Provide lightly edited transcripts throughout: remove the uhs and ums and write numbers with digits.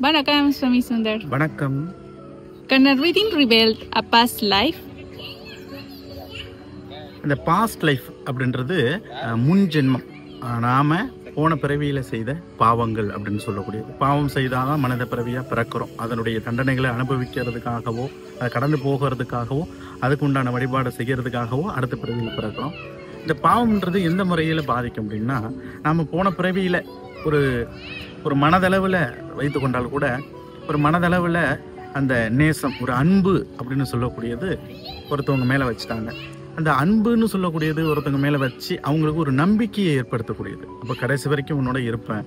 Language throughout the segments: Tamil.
Vanakkam, Swami Sundar. வணக்கம். Can a reading reveal a past life? இந்த பாஸ்ட் லைஃப் அப்படின்றது முன் ஜென்மம், நாம போன பிறவியில் செய்த பாவங்கள் அப்படின்னு சொல்லக்கூடியது. பாவம் செய்தாதான் மனித பிறவியாக பிறக்கிறோம். அதனுடைய தண்டனைகளை அனுபவிக்கிறதுக்காகவோ அதை கடந்து போகிறதுக்காகவோ அதுக்கு உண்டான வழிபாடு செய்கிறதுக்காகவோ அடுத்த பிறவியில் பிறக்கிறோம். இந்த பாவம்ன்றது எந்த முறையில் பாதிக்கும் அப்படின்னா, நாம் போன பிறவியில் ஒரு மனதளவில் வைத்து கொண்டால் கூட ஒரு மனதளவில் அந்த நேசம், ஒரு அன்பு அப்படின்னு சொல்லக்கூடியது ஒருத்தவங்க மேலே வச்சுட்டாங்க. அந்த அன்புன்னு சொல்லக்கூடியது ஒருத்தவங்க மேலே வச்சு அவங்களுக்கு ஒரு நம்பிக்கையை ஏற்படுத்தக்கூடியது. அப்போ கடைசி வரைக்கும் உன்னோட இருப்பேன்,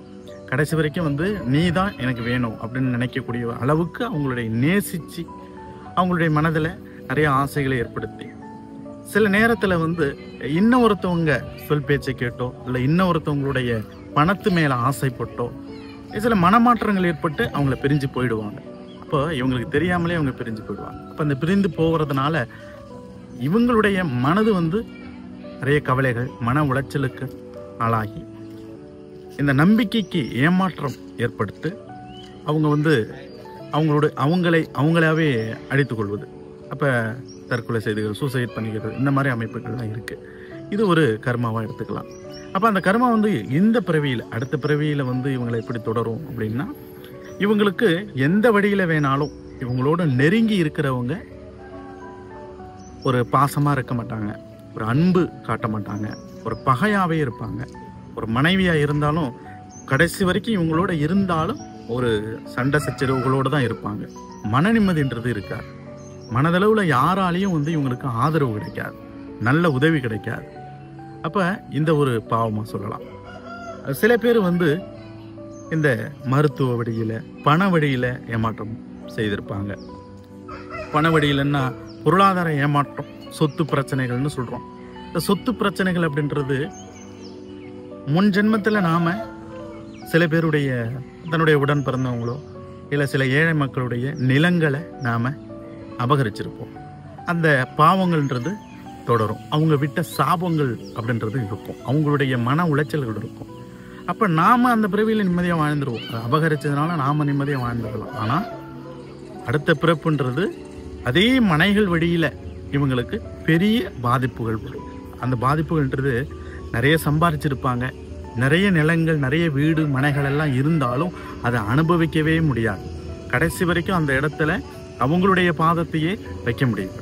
கடைசி வரைக்கும் நீ தான் எனக்கு வேணும் அப்படின்னு நினைக்கக்கூடிய அளவுக்கு அவங்களுடைய நேசித்து அவங்களுடைய மனதில் நிறைய ஆசைகளை ஏற்படுத்தி, சில நேரத்தில் இன்னொருத்தவங்க சொல் பேச்சை கேட்டோ இல்லை இன்னொருத்தவங்களுடைய பணத்து மேலே ஆசைப்பட்டோ சில மனமாற்றங்கள் ஏற்பட்டு அவங்கள பிரிஞ்சு போயிடுவாங்க. அப்போ இவங்களுக்கு தெரியாமலே அவங்க பிரிஞ்சு போயிடுவாங்க. அப்போ அந்த பிரிந்து போகிறதுனால இவங்களுடைய மனது நிறைய கவலைகள், மன உளைச்சலுக்கு ஆளாகி இந்த நம்பிக்கைக்கு ஏமாற்றம் ஏற்படுத்து அவங்க அவங்களாவே அழித்து கொள்வது. அப்போ தற்கொலை செய்துகள், சூசைட் பண்ணிக்கிறது, இந்த மாதிரி அமைப்புகள்லாம் இருக்குது. இது ஒரு கர்மாவாக எடுத்துக்கலாம். அப்போ அந்த கர்மா இந்த பிறவியில் அடுத்த பிறவியில் இவங்களை எப்படி தொடரும் அப்படின்னா, இவங்களுக்கு எந்த வழியில் வேணாலும் இவங்களோட நெருங்கி இருக்கிறவங்க ஒரு பாசமாக இருக்க மாட்டாங்க, ஒரு அன்பு காட்ட மாட்டாங்க, ஒரு பகையாகவே இருப்பாங்க. ஒரு மனைவியாக இருந்தாலும் கடைசி வரைக்கும் இவங்களோட இருந்தாலும் ஒரு சண்டை சச்சரவுகளோடு தான் இருப்பாங்க. மன நிம்மதின்றது இருக்காது. மனதளவில் யாராலையும் இவங்களுக்கு ஆதரவு கிடைக்காது, நல்ல உதவி கிடைக்காது. அப்போ இந்த ஒரு பாவமாக சொல்லலாம். சில பேர் இந்த மருத்துவ வழியில், பண வழியில் ஏமாற்றம் செய்திருப்பாங்க. பண வழியிலன்னா பொருளாதார ஏமாற்றம், சொத்து பிரச்சனைகள்னு சொல்கிறோம். இந்த சொத்து பிரச்சனைகள் அப்படின்றது முன் ஜென்மத்தில் நாம் சில பேருடைய தன்னுடைய உடன் பிறந்தவங்களோ இல்லை சில ஏழை மக்களுடைய நிலங்களை நாம் அபகரிச்சிருப்போம். அந்த பாவங்கள்ன்றது தொடரும். அவங்க விட்ட சாபங்கள் அப்படின்றது இருக்கும், அவங்களுடைய மன உளைச்சல்கள் இருக்கும். அப்போ நாம் அந்த பிறவியில் நிம்மதியாக வாழ்ந்துருவோம். அபகரிச்சதுனால நாம் நிம்மதியாக வாழ்ந்துடலாம். ஆனால் அடுத்த பிறப்புன்றது அதே மனைகள் வழியில் இவங்களுக்கு பெரிய பாதிப்புகள் வரும். அந்த பாதிப்புகள்ன்றது நிறைய சம்பாதிச்சிருப்பாங்க, நிறைய நிலங்கள், நிறைய வீடு மனைகள் எல்லாம் இருந்தாலும் அதை அனுபவிக்கவே முடியாது. கடைசி வரைக்கும் அந்த இடத்துல அவங்களுடைய பாதத்தையே வைக்க முடியாது.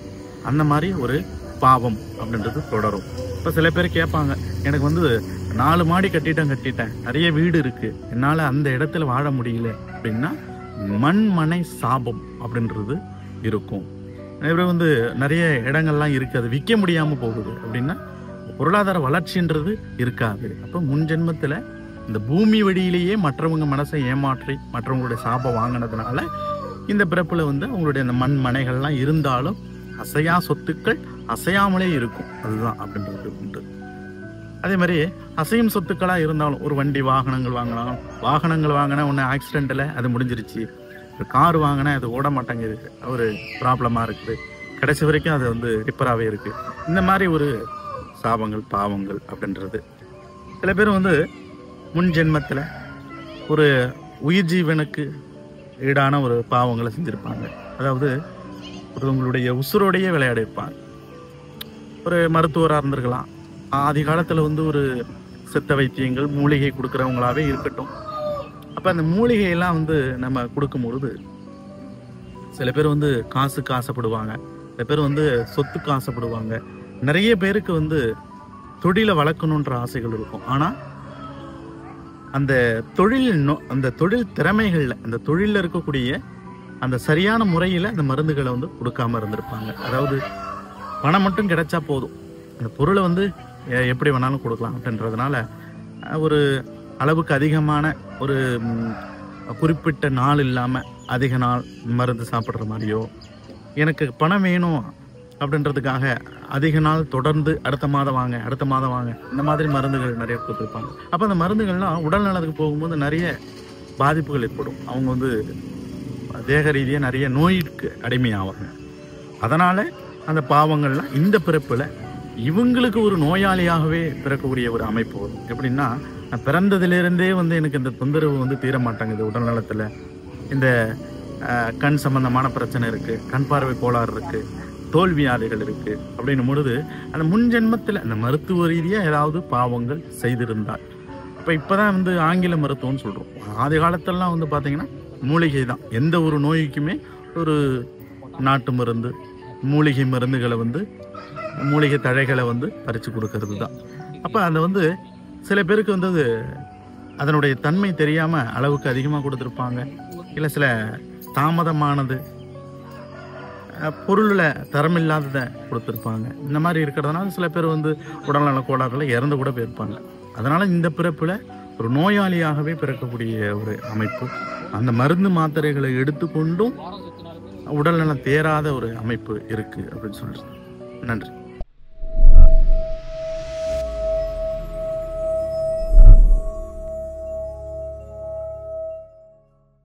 அந்த மாதிரி ஒரு பாவம் அப்படின்றது தொடரும். இப்போ சில பேர் கேட்பாங்க, எனக்கு 4 மாடி கட்டிட்டேன், நிறைய வீடு இருக்குது, என்னால் அந்த இடத்துல வாழ முடியல அப்படின்னா மண்மனை சாபம் அப்படின்றது இருக்கும். இவர் நிறைய இடங்கள்லாம் இருக்குது, அது விற்க முடியாமல் போகுது அப்படின்னா பொருளாதார வளர்ச்சின்றது இருக்காது. அப்போ முன் ஜென்மத்தில் இந்த பூமி வழியிலேயே மற்றவங்க மனசை ஏமாற்றி மற்றவங்களுடைய சாபம் வாங்கினதுனால இந்த பிறப்பில் அவங்களுடைய அந்த மண் மனைகள்லாம் இருந்தாலும் அசையா சொத்துக்கள் அசையாமலே இருக்கும். அதுதான் அப்படின்றது உண்டு. அதே மாதிரி அசையும் சொத்துக்களாக இருந்தாலும் ஒரு வண்டி வாகனங்கள் வாங்கினா ஒன்று ஆக்சிடென்ட்டில் அது முடிஞ்சிருச்சு, ஒரு கார் வாங்கினா அது ஓட மாட்டேங்குது, ஒரு ப்ராப்ளமாக இருக்குது, கடைசி வரைக்கும் அது ரிப்பராகவே இருக்குது. இந்த மாதிரி ஒரு சாபங்கள், பாவங்கள் அப்படின்றது. சில பேர் முன் ஜென்மத்தில் ஒரு உயிர் ஜீவனுக்கு ஈடான ஒரு பாவங்களை செஞ்சுருப்பாங்க. அதாவது ஒருவங்களுடைய உசுரோடையே விளையாடிருப்பாங்க. ஒரு மருத்துவராக இருந்திருக்கலாம், ஆதி காலத்தில் ஒரு சித்த வைத்தியங்கள், மூலிகை கொடுக்குறவங்களாவே இருக்கட்டும். அப்போ அந்த மூலிகையெல்லாம் நம்ம கொடுக்கும்பொழுது சில பேர் காசுக்கு ஆசைப்படுவாங்க, சில பேர் சொத்துக்கு ஆசைப்படுவாங்க. நிறைய பேருக்கு தொழிலை வளர்க்கணுன்ற ஆசைகள் இருக்கும். ஆனால் அந்த தொழில் திறமைகளில், அந்த தொழிலில் இருக்கக்கூடிய அந்த சரியான முறையில் அந்த மருந்துகளை கொடுக்காம இருந்திருப்பாங்க. அதாவது பணம் மட்டும் கிடைச்சா போதும், அந்த பொருளை எப்படி வேணாலும் கொடுக்கலாம் அப்படின்றதுனால ஒரு அளவுக்கு அதிகமான ஒரு குறிப்பிட்ட நாள் இல்லாமல் அதிக நாள் மருந்து சாப்பிட்ற மாதிரியோ, எனக்கு பணம் வேணும் அப்படின்றதுக்காக அதிக நாள் தொடர்ந்து அடுத்த மாதம் வாங்க இந்த மாதிரி மருந்துகள் நிறைய கொடுத்துருப்பாங்க. அப்போ அந்த மருந்துகள்லாம் உடல் நலத்துக்கு போகும்போது நிறைய பாதிப்புகள் ஏற்படும். அவங்க தேக ரீதியாக நிறைய நோய்க்கு அடிமையாவாங்க. அதனால் அந்த பாவங்கள்லாம் இந்த பிறப்பில் இவங்களுக்கு ஒரு நோயாளியாகவே பிறக்கக்கூடிய ஒரு அமைப்பு வரும். எப்படின்னா, நான் பிறந்ததுலேருந்தே எனக்கு இந்த தொந்தரவு தீர மாட்டேங்குது, உடல் நலத்தில் இந்த கண் சம்பந்தமான பிரச்சனை இருக்குது, கண் பார்வை கோளாறு இருக்குது, தோல்வியாதிகள் இருக்குது அப்படின்னும் பொழுது அந்த முன்ஜென்மத்தில் அந்த மருத்துவ ரீதியாக ஏதாவது பாவங்கள் செய்திருந்தால், இப்போ தான் வந்து ஆங்கில மருத்துவம்னு சொல்கிறோம். ஆதி காலத்திலலாம் வந்து பார்த்திங்கன்னா மூலிகை தான். எந்த ஒரு நோய்க்குமே ஒரு நாட்டு மருந்து, மூலிகை மருந்துகளை வந்து, மூலிகை தழைகளை வந்து பறித்து கொடுக்கறது தான். அப்போ அதை வந்து சில பேருக்கு வந்து அது அதனுடைய தன்மை தெரியாமல் அளவுக்கு அதிகமாக கொடுத்துருப்பாங்க. இல்லை சில தாமதமானது, பொருளில் தரமில்லாததை கொடுத்துருப்பாங்க. இந்த மாதிரி இருக்கிறதுனால சில பேர் வந்து உடல்நல கோளாறுல இறந்து கூட போயிருப்பாங்க. அதனால் இந்த பிறப்பில் ஒரு நோயாளியாகவே பிறக்கக்கூடிய ஒரு அமைப்பு, அந்த மருந்து மாத்திரைகளை எடுத்துக்கொண்டும் உடல்நலம் தேராத ஒரு அமைப்பு இருக்குது அப்படின்னு சொல்கிறது. நன்றி.